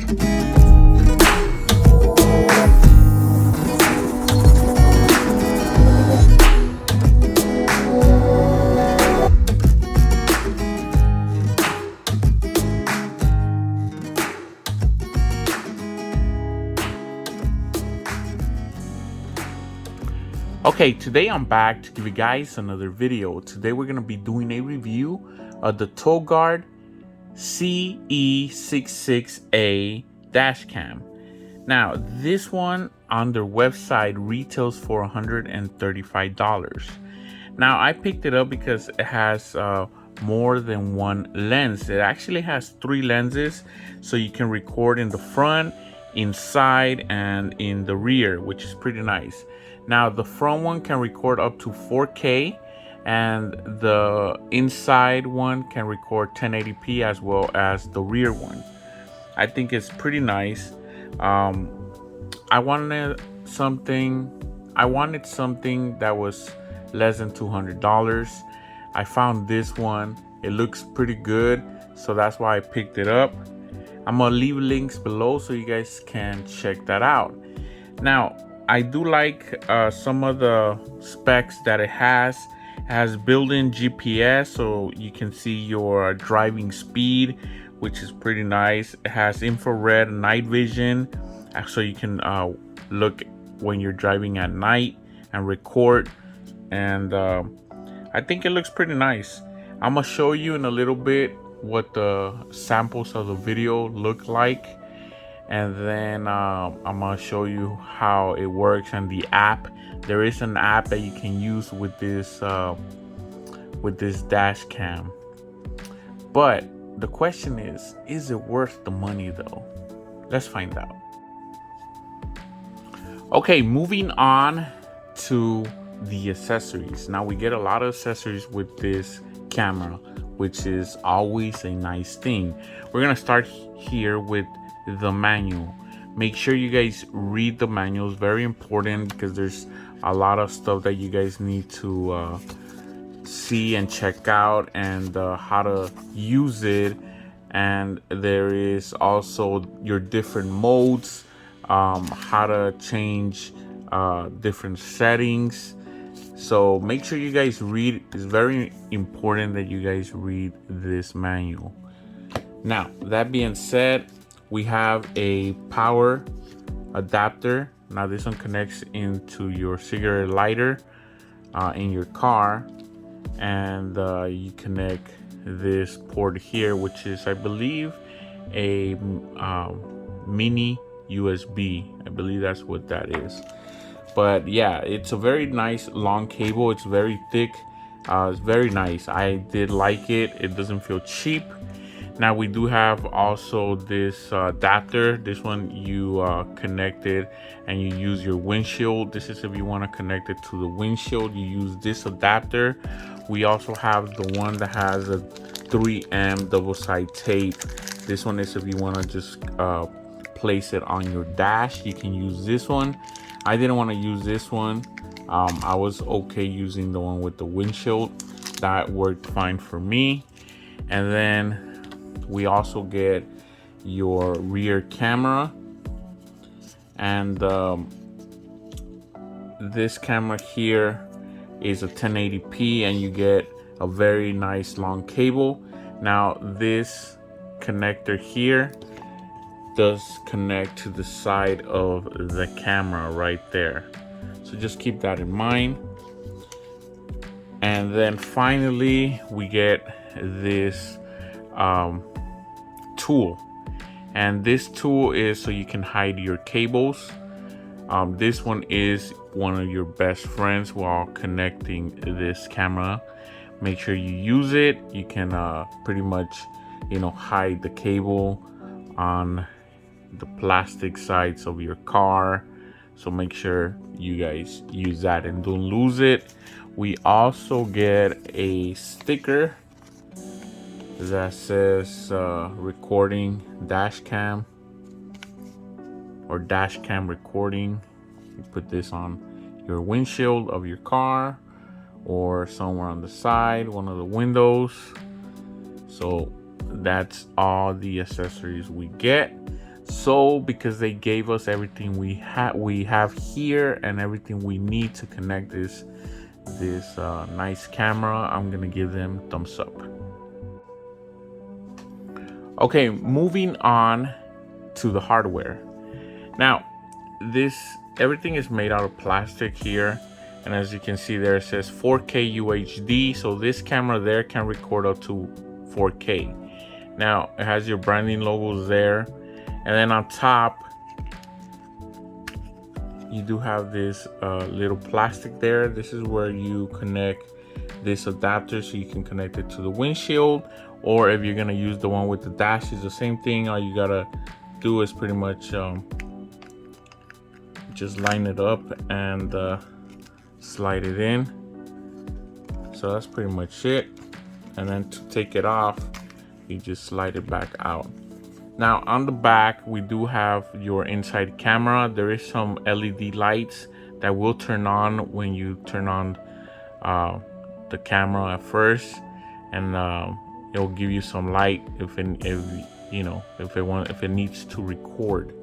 Okay, today I'm back to give you guys another video. Today we're going to be doing a review of the TOGUARD CE66A dash cam. Now, this one on their website retails for $135. Now, I picked it up because it has more than one lens. It actually has 3 lenses, so you can record in the front, inside, and in the rear, which is pretty nice. Now, the front one can record up to 4K, and the inside one can record 1080p as well as the rear one. I think it's pretty nice. I wanted something that was less than $200. I found this one. It looks pretty good, so that's why I picked it up. I'm gonna leave links below so you guys can check that out. Now, I do like some of the specs that it has. It has built-in GPS, so you can see your driving speed, which is pretty nice. It has infrared night vision, so you can look when you're driving at night and record. And I think it looks pretty nice. I'm gonna show you in a little bit what the samples of the video look like, and then I'm gonna show you how it works and the app. There is an app that you can use with this dash cam. But the question is it worth the money though? Let's find out. Okay, moving on to the accessories. Now, we get a lot of accessories with this camera, which is always a nice thing. We're gonna start here with the manual. Make sure you guys read the manual. It's very important because there's a lot of stuff that you guys need to see and check out, and how to use it. And there is also your different modes, how to change different settings. So make sure you guys read. It's very important that you guys read this manual. Now, that being said, we have a power adapter. Now, this one connects into your cigarette lighter in your car, and you connect this port here, which is, I believe, a mini USB. I believe that's what that is. But yeah, it's a very nice long cable. It's very thick. It's very nice. I did like it. It doesn't feel cheap. Now, we do have also this adapter. This one you connect it and you use your windshield. This is if you want to connect it to the windshield, you use this adapter. We also have the one that has a 3M double-side tape. This one is if you want to just place it on your dash. You can use this one. I didn't want to use this one. I was okay using the one with the windshield. That worked fine for me. And then we also get your rear camera, and this camera here is a 1080p, and you get a very nice long cable. Now, this connector here does connect to the side of the camera right there, so just keep that in mind. And then finally, we get this tool, and this tool is so you can hide your cables. This one is one of your best friends while connecting this camera. Make sure you use it. You can pretty much, hide the cable on the plastic sides of your car. So make sure you guys use that and don't lose it. We also get a sticker that says recording dash cam, or dash cam recording. You put this on your windshield of your car or somewhere on the side, one of the windows. So that's all the accessories we get. So because they gave us everything we have here and everything we need to connect this nice camera, I'm gonna give them thumbs up. Okay, moving on to the hardware. Now, everything is made out of plastic here, and as you can see there, it says 4K UHD. So this camera there can record up to 4K. Now it has your branding logos there, and then on top you do have this little plastic there. This is where you connect this adapter so you can connect it to the windshield, or if you're gonna use the one with the dash, it's the same thing. All you gotta do is pretty much just line it up and slide it in. So that's pretty much it. And then to take it off, you just slide it back out. Now on the back, we do have your inside camera. There is some LED lights that will turn on when you turn on the camera at first, and it'll give you some light if it needs to record.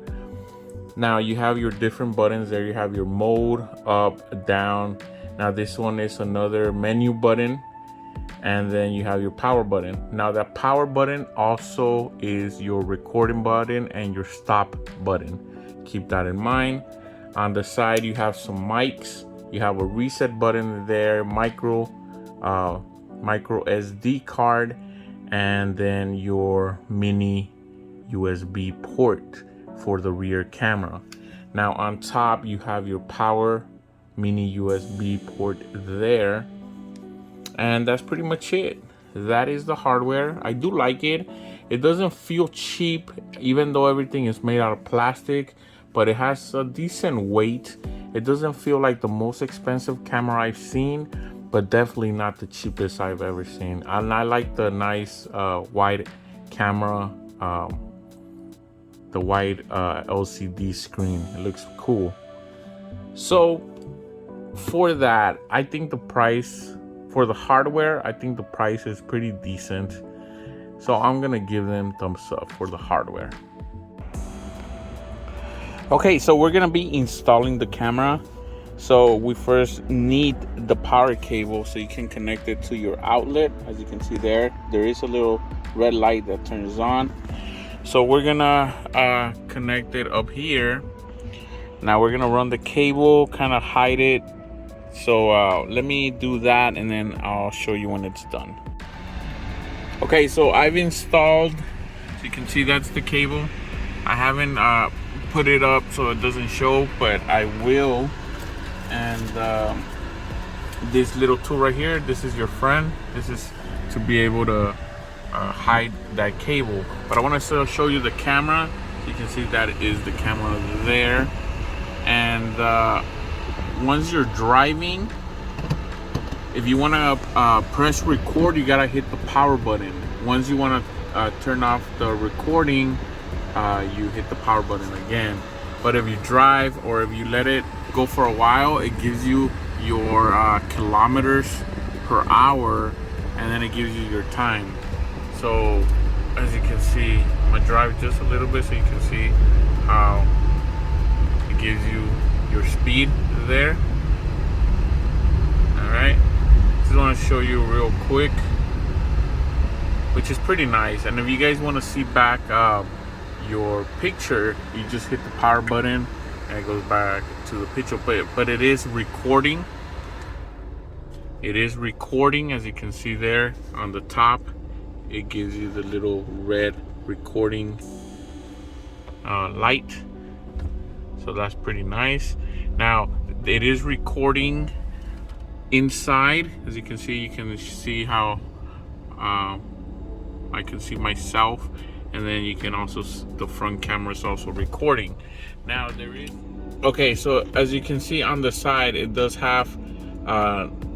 Now you have your different buttons there. You have your mode, up, down. Now this one is another menu button, and then you have your power button. Now that power button also is your recording button and your stop button. Keep that in mind. On the side you have some mics. You have a reset button there, micro SD card, and then your mini USB port for the rear camera. Now on top you have your power mini USB port there, and that's pretty much it. That is the hardware. I do like it. It doesn't feel cheap, even though everything is made out of plastic, but it has a decent weight. It doesn't feel like the most expensive camera I've seen, but definitely not the cheapest I've ever seen. And I like the nice wide camera, the wide LCD screen. It looks cool. So for that, I think the price for the hardware, I think the price is pretty decent. So I'm gonna give them thumbs up for the hardware. Okay, so we're gonna be installing the camera. So we first need the power cable so you can connect it to your outlet. As you can see there is a little red light that turns on. So we're gonna connect it up here. Now we're gonna run the cable, kind of hide it. So let me do that and then I'll show you when it's done. Okay, so I've installed, so you can see that's the cable. I haven't put it up so it doesn't show, but I will. And this little tool right here, this is your friend. This is to be able to hide that cable. But I want to still show you the camera. You can see that is the camera there. And once you're driving, if you want to press record, you gotta hit the power button. Once you want to turn off the recording, you hit the power button again. But if you drive or if you let it go for a while, it gives you your kilometers per hour, and then it gives you your time. So as you can see, I'm gonna drive just a little bit so you can see how it gives you your speed there. All right, just want to show you real quick, which is pretty nice. And if you guys want to see back your picture, you just hit the power button and it goes back to the picture. But it is recording. It is recording, as you can see there on the top. It gives you the little red recording light. So that's pretty nice. Now it is recording inside. As you can see how I can see myself, and then you can also, the front camera is also recording. Now there is, okay, so as you can see on the side, it does have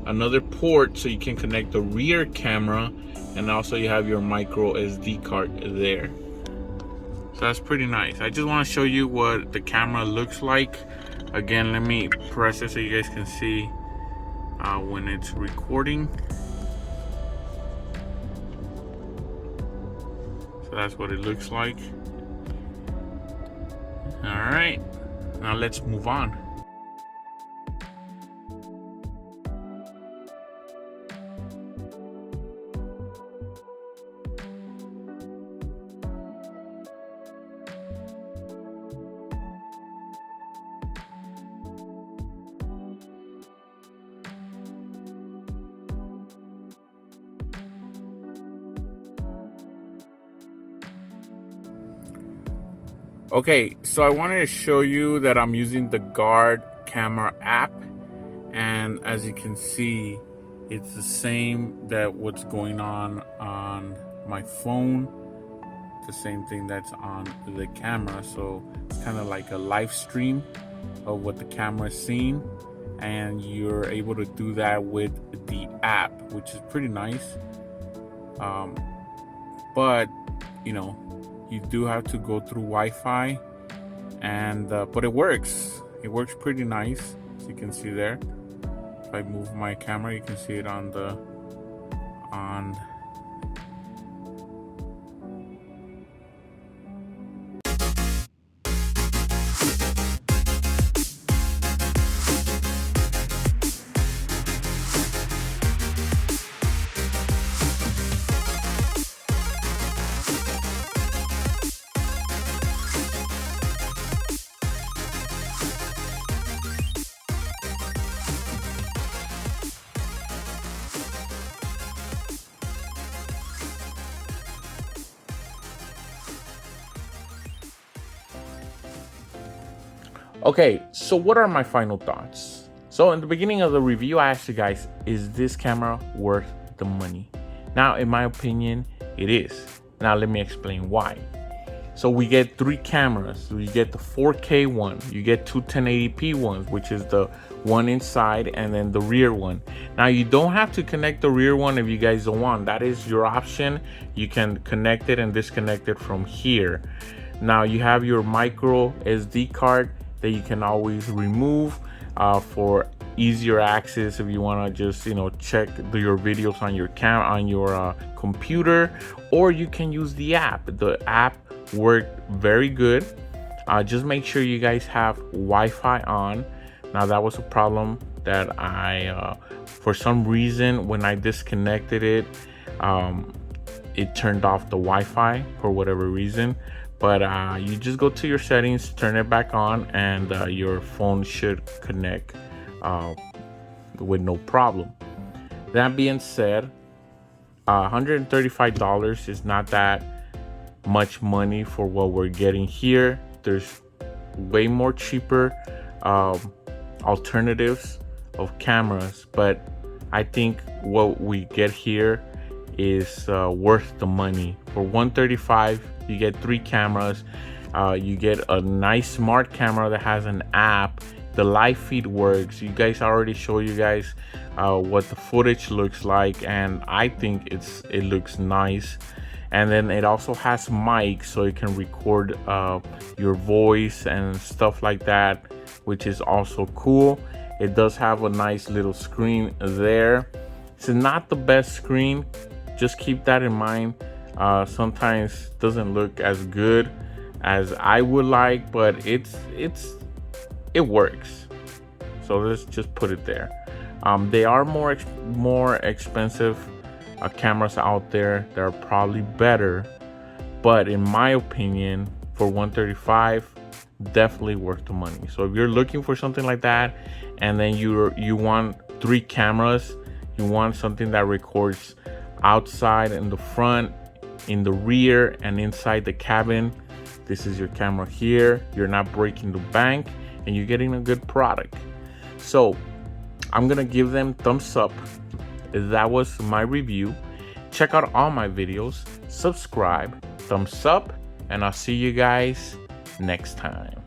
another port so you can connect the rear camera, and also you have your micro SD card there. So that's pretty nice. I just want to show you what the camera looks like. Again, let me press it so you guys can see when it's recording. So that's what it looks like. All right, now let's move on. Okay, so I wanted to show you that I'm using the Guard camera app, and as you can see, it's the same that what's going on my phone, the same thing that's on the camera. So it's kind of like a live stream of what the camera is seeing, and you're able to do that with the app, which is pretty nice. But you know, you do have to go through Wi-Fi, and but it works. It works pretty nice, as you can see there. If I move my camera, you can see it on the Okay, so what are my final thoughts? So in the beginning of the review, I asked you guys, is this camera worth the money? Now, in my opinion, it is. Now, let me explain why. So we get 3 cameras. So you get the 4K one, you get 2 1080p ones, which is the one inside, and then the rear one. Now, you don't have to connect the rear one if you guys don't want. That is your option. You can connect it and disconnect it from here. Now, you have your micro SD card that you can always remove for easier access if you want to just check your videos on your computer, or you can use the app. The app worked very good. Just make sure you guys have Wi-Fi on. Now, that was a problem that I for some reason when I disconnected it, it turned off the Wi-Fi for whatever reason. But you just go to your settings, turn it back on, and your phone should connect with no problem. That being said, $135 is not that much money for what we're getting here. There's way more cheaper alternatives of cameras, but I think what we get here is worth the money. For $135, you get 3 cameras. You get a nice smart camera that has an app. The live feed works. You guys already show you guys what the footage looks like, and I think it looks nice. And then it also has mics, so you can record your voice and stuff like that, which is also cool. It does have a nice little screen there. It's not the best screen. Just keep that in mind. Sometimes doesn't look as good as I would like, but it works. So let's just put it there. They are more expensive cameras out there that are probably better, but in my opinion, for $135, definitely worth the money. So if you're looking for something like that, and then you want 3 cameras, you want something that records outside, in the front, in the rear, and inside the cabin, this is your camera here. You're not breaking the bank, and you're getting a good product. So I'm gonna give them thumbs up. That was my review. Check out all my videos, subscribe, thumbs up, and I'll see you guys next time.